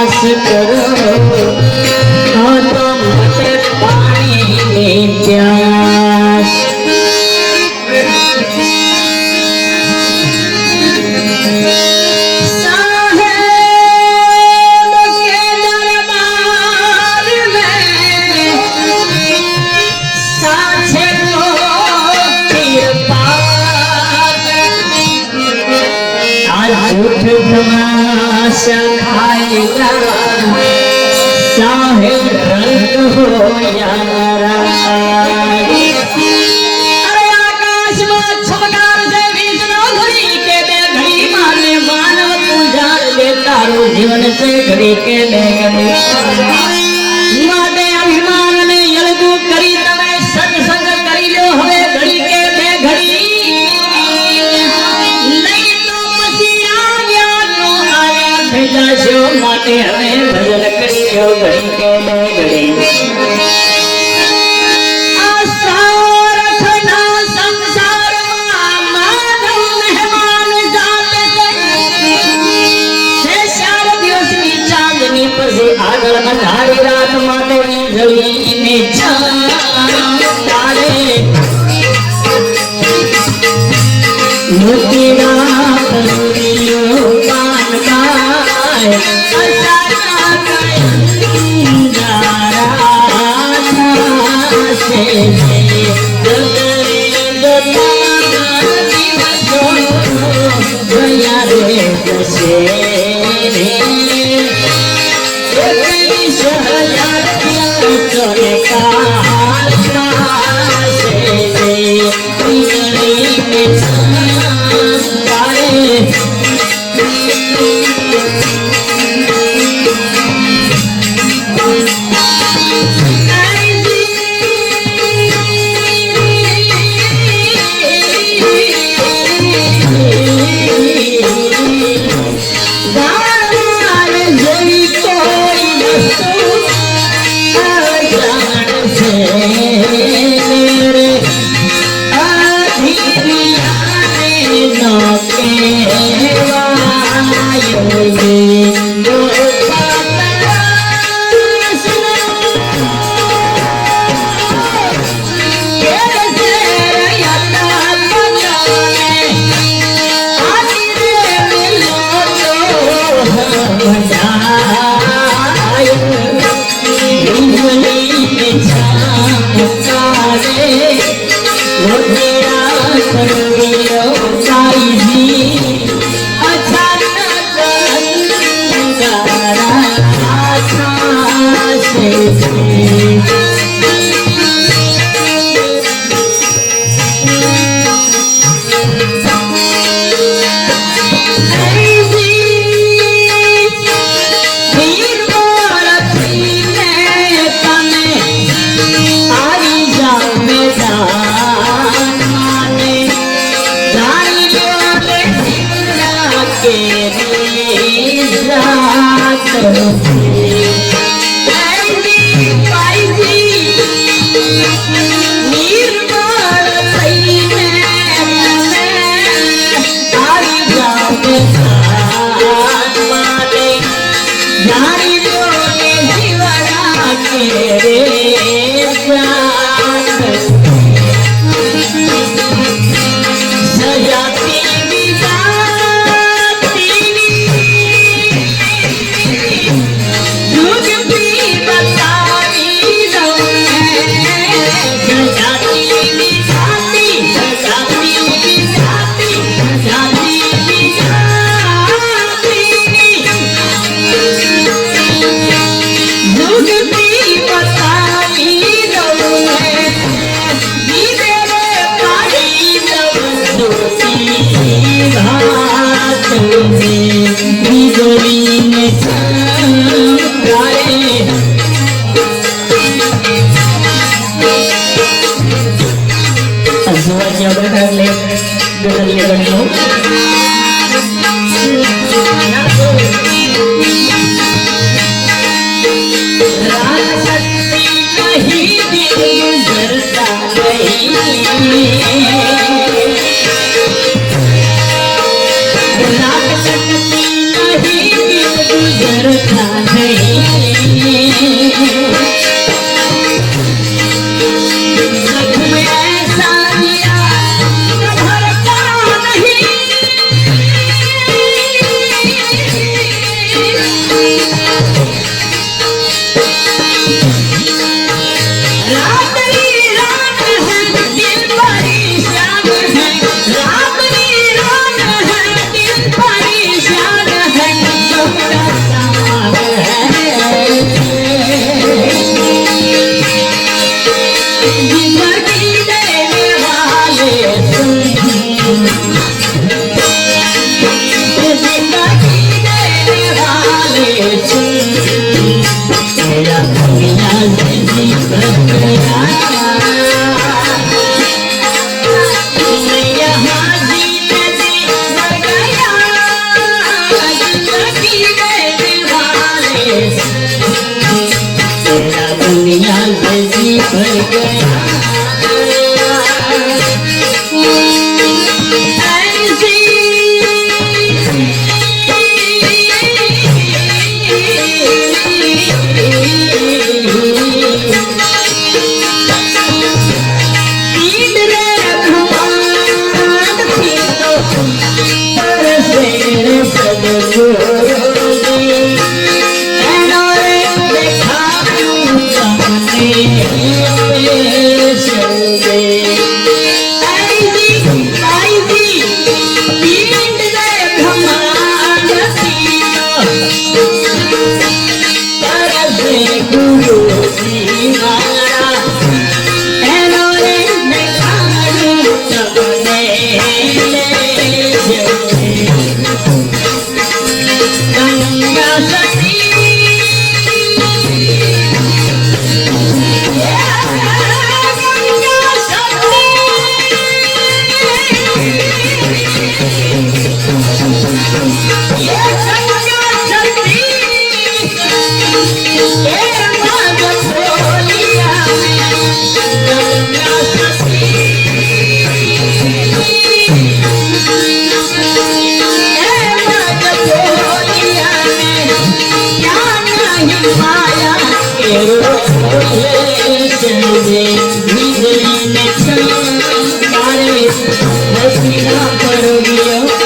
पास करो तो मटे पानी की प्यास। झूठ तमाशा खाएगा चाहे रंग हो यारा। अरे आकाश में छमकार से विष्णु घड़ी के दे घड़ी माने मानव पूजार दे तारो जीवन से घड़ी के दे घड़ी माटे अभिमान ने यलगु करी तमे सत्संग करी लो हवे घड़ी के दे घड़ी। माटे हमें भजन करियो घड़ी के घड़ी। संसार माधव मेहमान जाते से चार दिवस की चांदनी पर से आगल अंधारी रात माटे जली में चारे मोती रात सुनियो कान का करता नहीं जख्म ऐसा दिया भरता नहीं रात वीरान है दिल परेशान है रात वीरान है दिल परेशान है सबका सामान है जिंदगी देने वाले तुम जिंदगी देने वाले तुम तेरा दुनिया जिंदगी भर गया मैं यहाँ जीने जी मर गया जिंदगी देने वाले तेरा दुनिया जिंदगी भर गया Pardon